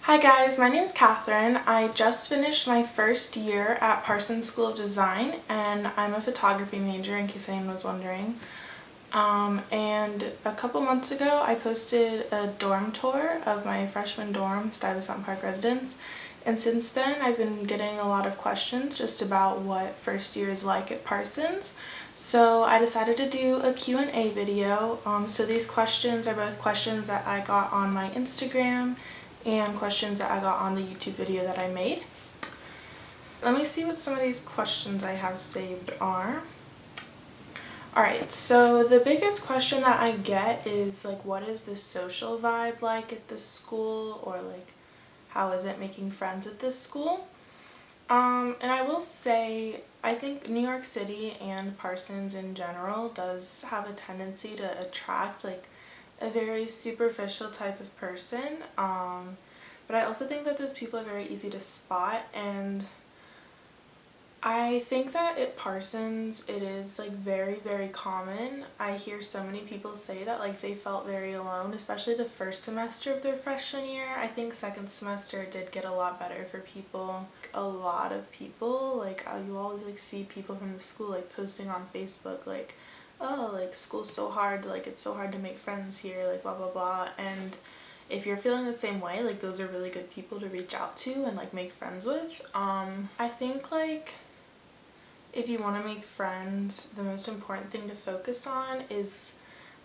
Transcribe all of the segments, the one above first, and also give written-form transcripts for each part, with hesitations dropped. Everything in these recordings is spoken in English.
Hi guys, my name is Catherine. I just finished my first year at Parsons School of Design and I'm a photography major in case anyone was wondering. And a couple months ago I posted a dorm tour of my freshman dorm, Stuyvesant Park residence, and since then I've been getting a lot of questions just about what first year is like at Parsons. So I decided to do a Q&A video. So these questions are both questions that I got on my Instagram and questions that I got on the YouTube video that I made. Let me see what some of these questions I have saved are. Alright, so the biggest question that I get is like, what is the social vibe like at this school, or like how is it making friends at this school? And I will say, I think New York City and Parsons in general does have a tendency to attract like a very superficial type of person, but I also think that those people are very easy to spot, and I think that at Parsons it is like very common. I hear so many people say that like they felt very alone, especially the first semester of their freshman year. I think second semester did get a lot better for people. A lot of people, like you always like see people from the school like posting on Facebook like, oh, like school's so hard, like it's so hard to make friends here, like blah blah blah. And if you're feeling the same way, like those are really good people to reach out to and like make friends with. I think like if you want to make friends, the most important thing to focus on is,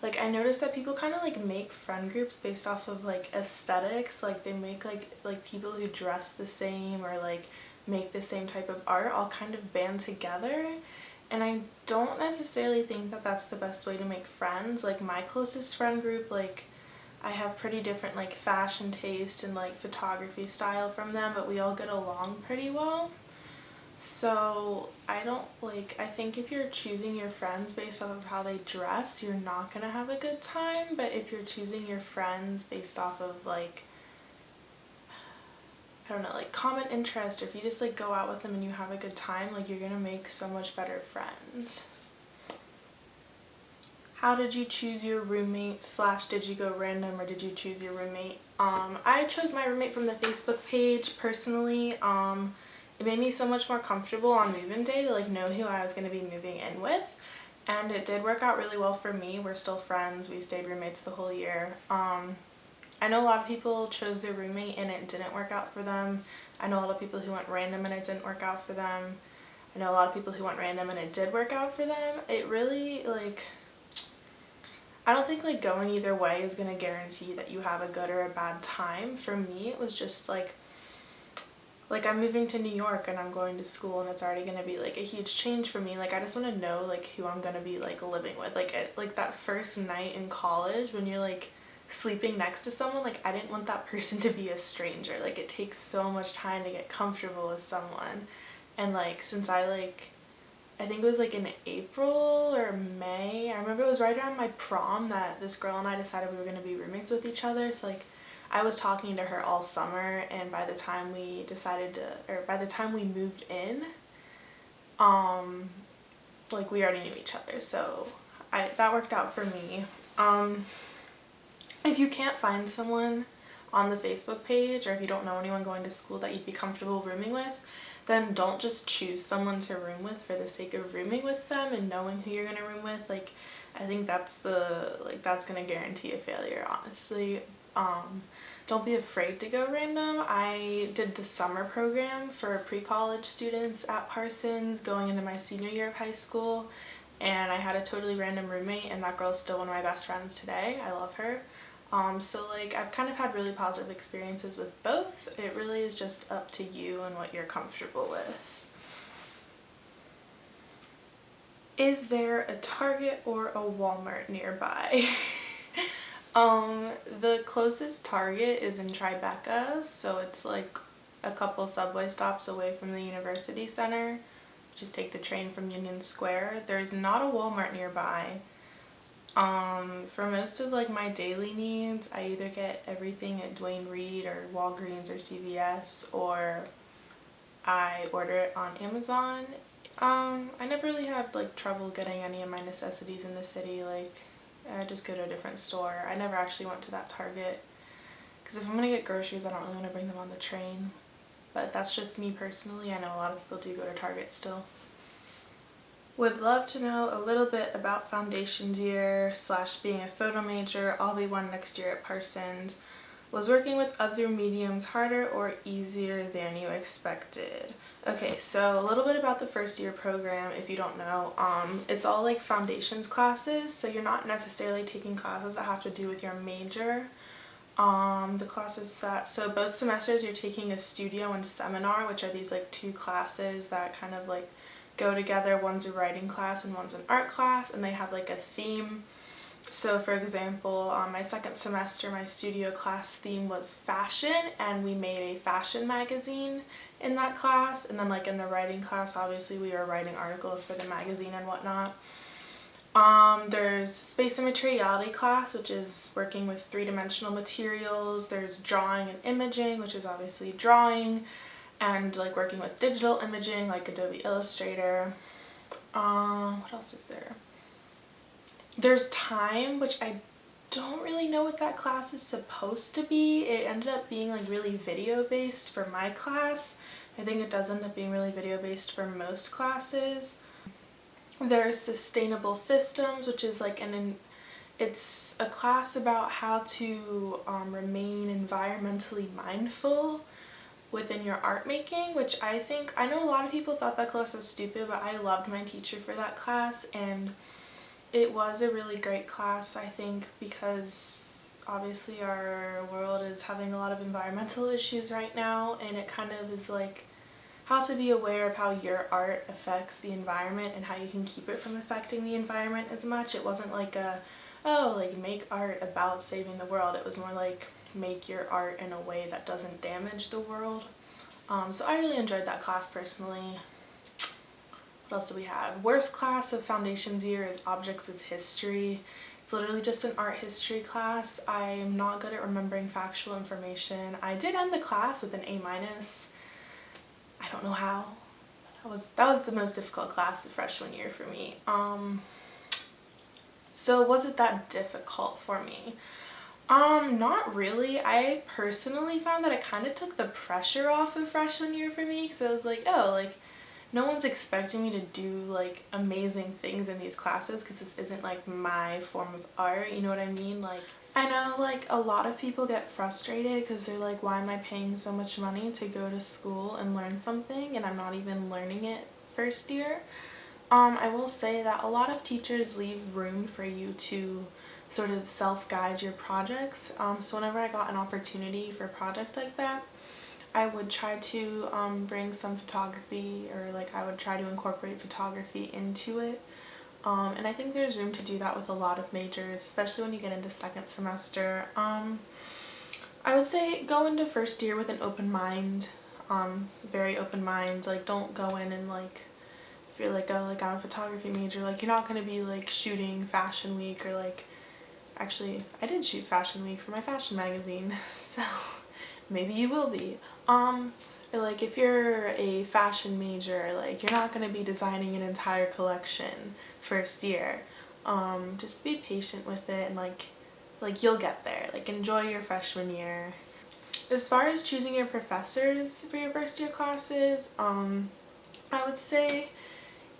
like, I noticed that people kind of like make friend groups based off of like aesthetics. Like they make like people who dress the same or like make the same type of art all kind of band together, and I don't necessarily think that that's the best way to make friends. Like my closest friend group, like I have pretty different like fashion taste and like photography style from them, but we all get along pretty well. So I think if you're choosing your friends based off of how they dress, you're not gonna have a good time. But if you're choosing your friends based off of like, I don't know, like common interest, or if you just like go out with them and you have a good time, like you're gonna make so much better friends. How did you choose your roommate / did you go random, or did you choose your roommate? I chose my roommate from the Facebook page personally. It made me so much more comfortable on move-in day to like know who I was going to be moving in with, and it did work out really well for me. We're still friends. We stayed roommates the whole year. I know a lot of people chose their roommate and it didn't work out for them. I know a lot of people who went random and it didn't work out for them. I know a lot of people who went random and it did work out for them. It really, like, I don't think like going either way is going to guarantee that you have a good or a bad time. For me, it was just like I'm moving to New York and I'm going to school and it's already going to be like a huge change for me. Like I just want to know like who I'm going to be like living with. Like that first night in college when you're like sleeping next to someone, like I didn't want that person to be a stranger. Like it takes so much time to get comfortable with someone. And like since I think it was like in April or May, I remember it was right around my prom that this girl and I decided we were going to be roommates with each other. So like I was talking to her all summer, and by the time we moved in, like we already knew each other, so that worked out for me. If you can't find someone on the Facebook page, or if you don't know anyone going to school that you'd be comfortable rooming with, then don't just choose someone to room with for the sake of rooming with them and knowing who you're going to room with. Like I think that's going to guarantee a failure, honestly. Don't be afraid to go random. I did the summer program for pre-college students at Parsons going into my senior year of high school, and I had a totally random roommate, and that girl's still one of my best friends today. I love her. So like I've kind of had really positive experiences with both. It really is just up to you and what you're comfortable with. Is there a Target or a Walmart nearby? The closest Target is in Tribeca, so it's like a couple subway stops away from the University Center. Just take the train from Union Square. There's not a Walmart nearby. For most of like my daily needs, I either get everything at Duane Reade or Walgreens or CVS, or I order it on Amazon. I never really had like trouble getting any of my necessities in the city. Like, I just go to a different store. I never actually went to that Target because if I'm gonna get groceries, I don't really want to bring them on the train. But that's just me personally. I know a lot of people do go to Target still. Would love to know a little bit about foundations year / being a photo major. I'll be one next year at Parsons. Was working with other mediums harder or easier than you expected? Okay, so a little bit about the first year program if you don't know. It's all like foundations classes, so you're not necessarily taking classes that have to do with your major. The classes that, so both semesters you're taking a studio and seminar, which are these like two classes that kind of like go together. One's a writing class and one's an art class, and they have like a theme. So for example, my second semester, my studio class theme was fashion, and we made a fashion magazine in that class. And then like in the writing class, obviously we were writing articles for the magazine and whatnot. There's space and materiality class, which is working with three-dimensional materials. There's drawing and imaging, which is obviously drawing, and like working with digital imaging like Adobe Illustrator. What else is there? There's time, which I don't really know what that class is supposed to be. It ended up being like really video based for my class. I think it does end up being really video based for most classes. There's sustainable systems, which is like it's a class about how to remain environmentally mindful within your art making, which I know a lot of people thought that class was stupid, but I loved my teacher for that class, and it was a really great class, I think, because obviously our world is having a lot of environmental issues right now, and it kind of is like how to be aware of how your art affects the environment and how you can keep it from affecting the environment as much. It wasn't like make art about saving the world. It was more like make your art in a way that doesn't damage the world. So I really enjoyed that class personally. What else do we have? Worst class of foundations year is objects as history. It's literally just an art history class. I'm not good at remembering factual information. I did end the class with an A-. I don't know how. That was the most difficult class of freshman year for me. So was it that difficult for me? Not really. I personally found that it kind of took the pressure off of freshman year for me, because I was like, oh, like, no one's expecting me to do like amazing things in these classes because this isn't like my form of art, you know what I mean? Like, I know like a lot of people get frustrated because they're like, why am I paying so much money to go to school and learn something and I'm not even learning it first year? I will say that a lot of teachers leave room for you to sort of self-guide your projects. So whenever I got an opportunity for a project like that, I would try to bring some photography, or like I would try to incorporate photography into it. And I think there's room to do that with a lot of majors, especially when you get into second semester. I would say go into first year with an open mind, very open mind. Like, don't go in and like, if you're like, oh, like I'm a photography major, like you're not going to be like shooting Fashion Week, or like, actually I did shoot Fashion Week for my fashion magazine, so maybe you will be. Or like if you're a fashion major, like you're not going to be designing an entire collection first year. Just be patient with it, and like you'll get there. Like, enjoy your freshman year. As far as choosing your professors for your first year classes, I would say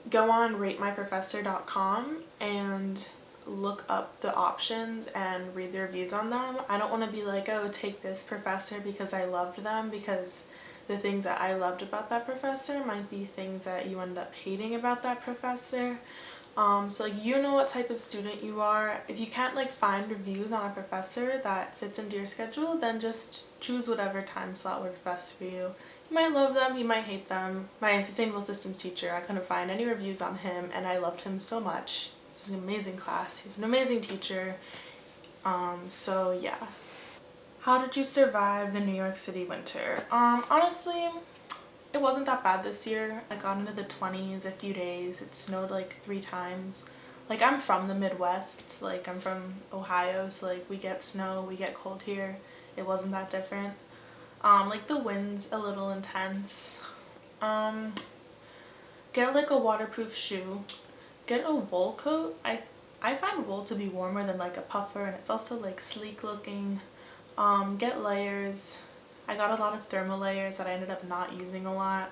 go on ratemyprofessor.com and look up the options and read the reviews on them. I don't want to be like, oh, take this professor because I loved them, because the things that I loved about that professor might be things that you end up hating about that professor. So like, you know what type of student you are. If you can't like find reviews on a professor that fits into your schedule, then just choose whatever time slot works best for you. You might love them, you might hate them. My sustainable systems teacher, I couldn't find any reviews on him, and I loved him so much. It's an amazing class. He's an amazing teacher. So yeah. How did you survive the New York City winter? Honestly, it wasn't that bad this year. I got into the 20s a few days. It snowed like 3 times. Like, I'm from the Midwest. Like, I'm from Ohio, so like we get snow, we get cold here. It wasn't that different. Like the wind's a little intense. get like a waterproof shoe, get a wool coat. I find wool to be warmer than like a puffer, and it's also like sleek looking. Get layers. I got a lot of thermal layers that I ended up not using a lot.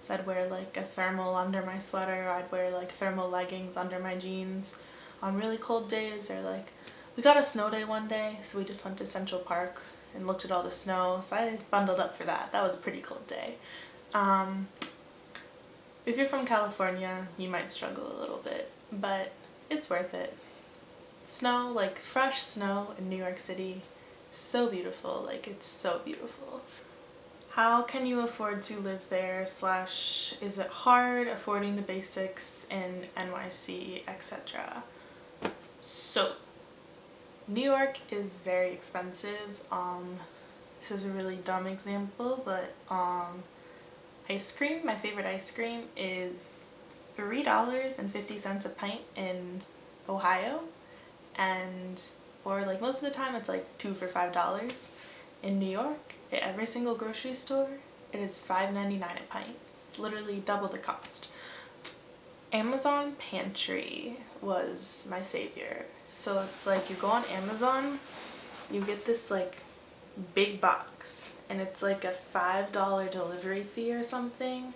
So I'd wear like a thermal under my sweater, I'd wear like thermal leggings under my jeans on really cold days, or like we got a snow day one day, so we just went to Central Park and looked at all the snow, so I bundled up for that. That was a pretty cold day. If you're from California, you might struggle a little bit, but it's worth it. Snow, like fresh snow in New York City, so beautiful, like it's so beautiful. How can you afford to live there / is it hard affording the basics in NYC, etc.? So, New York is very expensive. This is a really dumb example, but ice cream, my favorite ice cream is $3.50 a pint in Ohio, or like most of the time it's like 2 for $5. In New York, at every single grocery store, it is $5.99 a pint. It's literally double the cost. Amazon Pantry was my savior. So it's like you go on Amazon, you get this like big box, and it's like a $5 delivery fee or something,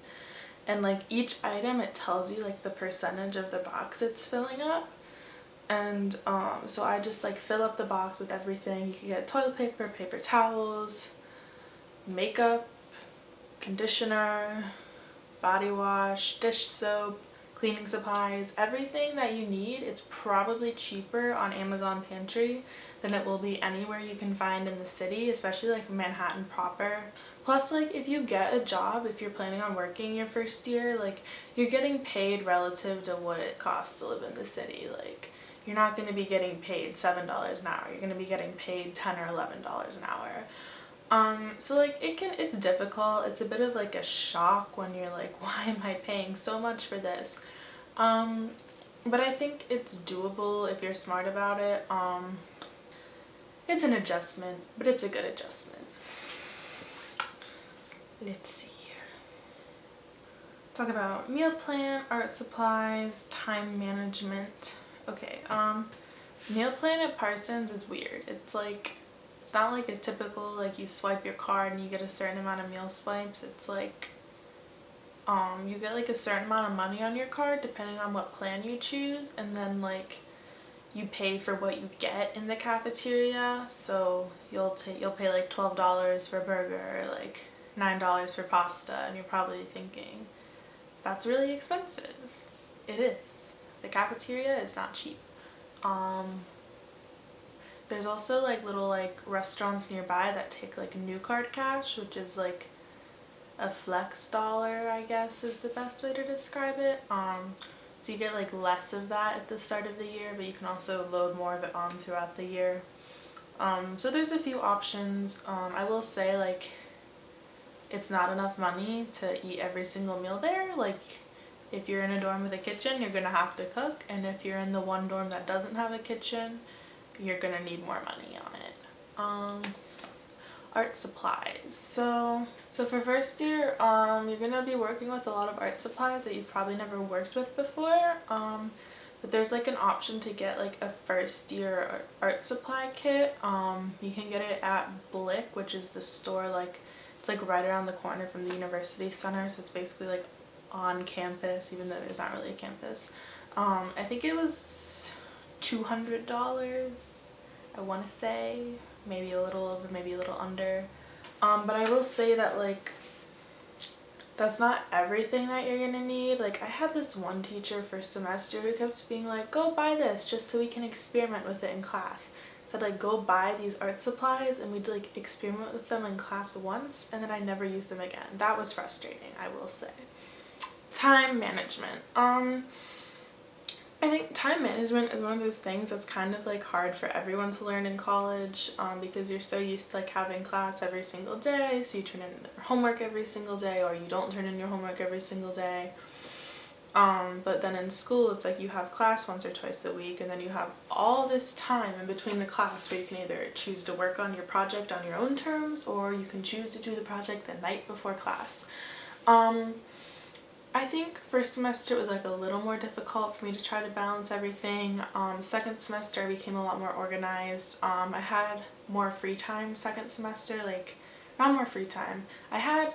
and like each item it tells you like the percentage of the box it's filling up. And so I just like fill up the box with everything. You can get toilet paper, paper towels, makeup, conditioner, body wash, dish soap, cleaning supplies, everything that you need. It's probably cheaper on Amazon Pantry than it will be anywhere you can find in the city, especially like Manhattan proper. Plus, like if you get a job, if you're planning on working your first year, like you're getting paid relative to what it costs to live in the city. Like you're not going to be getting paid $7 an hour. You're going to be getting paid $10 or $11 an hour. So like it's difficult. It's a bit of like a shock when you're like, why am I paying so much for this? But I think it's doable if you're smart about it. It's an adjustment, but it's a good adjustment. Let's see here. Talk about meal plan, art supplies, time management. Okay, meal plan at Parsons is weird. It's not like a typical, like you swipe your card and you get a certain amount of meal swipes. It's like, you get like a certain amount of money on your card depending on what plan you choose, and then like you pay for what you get in the cafeteria. So you'll pay like $12 for a burger, or like $9 for pasta, and you're probably thinking, that's really expensive. It is. The cafeteria is not cheap. There's also like little like restaurants nearby that take like new card cash, which is like a flex dollar, I guess is the best way to describe it. So you get like less of that at the start of the year, but you can also load more of it on throughout the year. So there's a few options. I will say like it's not enough money to eat every single meal there. Like if you're in a dorm with a kitchen, you're gonna have to cook, and if you're in the one dorm that doesn't have a kitchen, you're gonna need more money on it. Art supplies. So for first year, you're gonna be working with a lot of art supplies that you've probably never worked with before. But there's like an option to get like a first year art supply kit. You can get it at Blick, which is the store, like it's like right around the corner from the University Center, so it's basically like on campus, even though there's not really a campus. I think it was $200, I want to say, maybe a little over, maybe a little under. But I will say that like that's not everything that you're gonna need. Like I had this one teacher first semester who kept being like, go buy this just so we can experiment with it in class. Said like, go buy these art supplies, and we'd like experiment with them in class once, and then I never used them again. That was frustrating, I will say. Time management. I think time management is one of those things that's kind of like hard for everyone to learn in college, because you're so used to like having class every single day, so you turn in your homework every single day, or you don't turn in your homework every single day. But then in school it's like you have class once or twice a week, and then you have all this time in between the class where you can either choose to work on your project on your own terms, or you can choose to do the project the night before class. I think first semester was like a little more difficult for me to try to balance everything. Second semester I became a lot more organized. I had more free time second semester, like not more free time. I had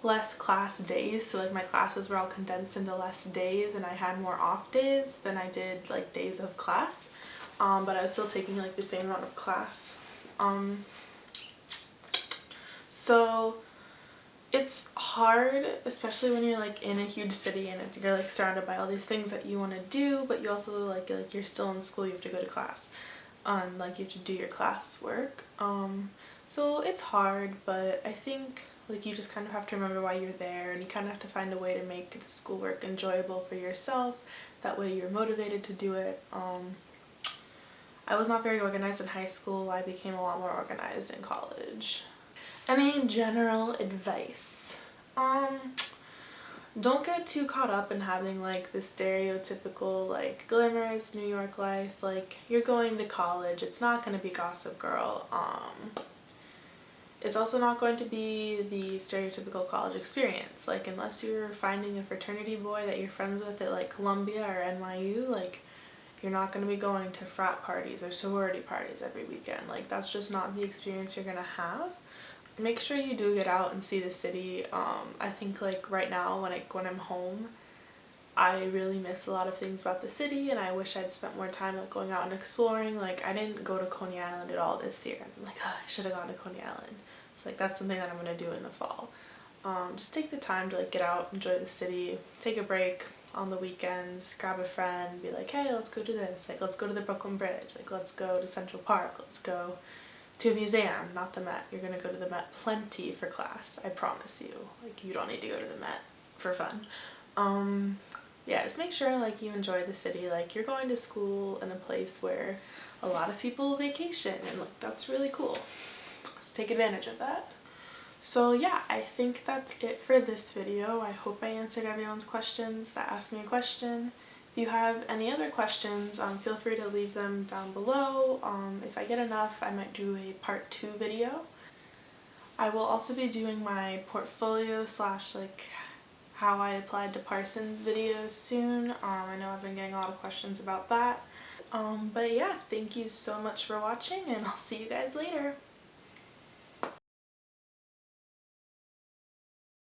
less class days, so like my classes were all condensed into less days, and I had more off days than I did like days of class. But I was still taking like the same amount of class. So it's hard, especially when you're like in a huge city and you're like surrounded by all these things that you want to do, but you also like you're still in school, you have to go to class, like you have to do your class work. So it's hard, but I think like you just kind of have to remember why you're there, and you kind of have to find a way to make the schoolwork enjoyable for yourself. That way you're motivated to do it. I was not very organized in high school. I became a lot more organized in college. Any general advice? Don't get too caught up in having like the stereotypical like glamorous New York life. Like, you're going to college, it's not going to be Gossip Girl. It's also not going to be the stereotypical college experience. Like, unless you're finding a fraternity boy that you're friends with at like Columbia or NYU, like you're not going to be going to frat parties or sorority parties every weekend. Like, that's just not the experience you're going to have. Make sure you do get out and see the city. I think like right now when I'm home, I really miss a lot of things about the city, and I wish I'd spent more time like going out and exploring. Like, I didn't go to Coney Island at all this year. I'm like, oh, I should have gone to Coney Island. It's like, that's something that I'm going to do in the fall. Just take the time to like get out, enjoy the city, take a break on the weekends, grab a friend, be like, hey, let's go do this. Like, let's go to the Brooklyn Bridge. Like, let's go to Central Park. Let's go to a museum, not the Met. You're gonna go to the Met plenty for class, I promise you. Like, you don't need to go to the Met for fun. Yeah, just make sure like you enjoy the city. Like, you're going to school in a place where a lot of people vacation, and like that's really cool. Just take advantage of that. So yeah, I think that's it for this video. I hope I answered everyone's questions that asked me a question. If you have any other questions, feel free to leave them down below. If I get enough, I might do a part 2 video. I will also be doing my portfolio / like how I applied to Parsons videos soon. I know I've been getting a lot of questions about that. But yeah, thank you so much for watching, and I'll see you guys later.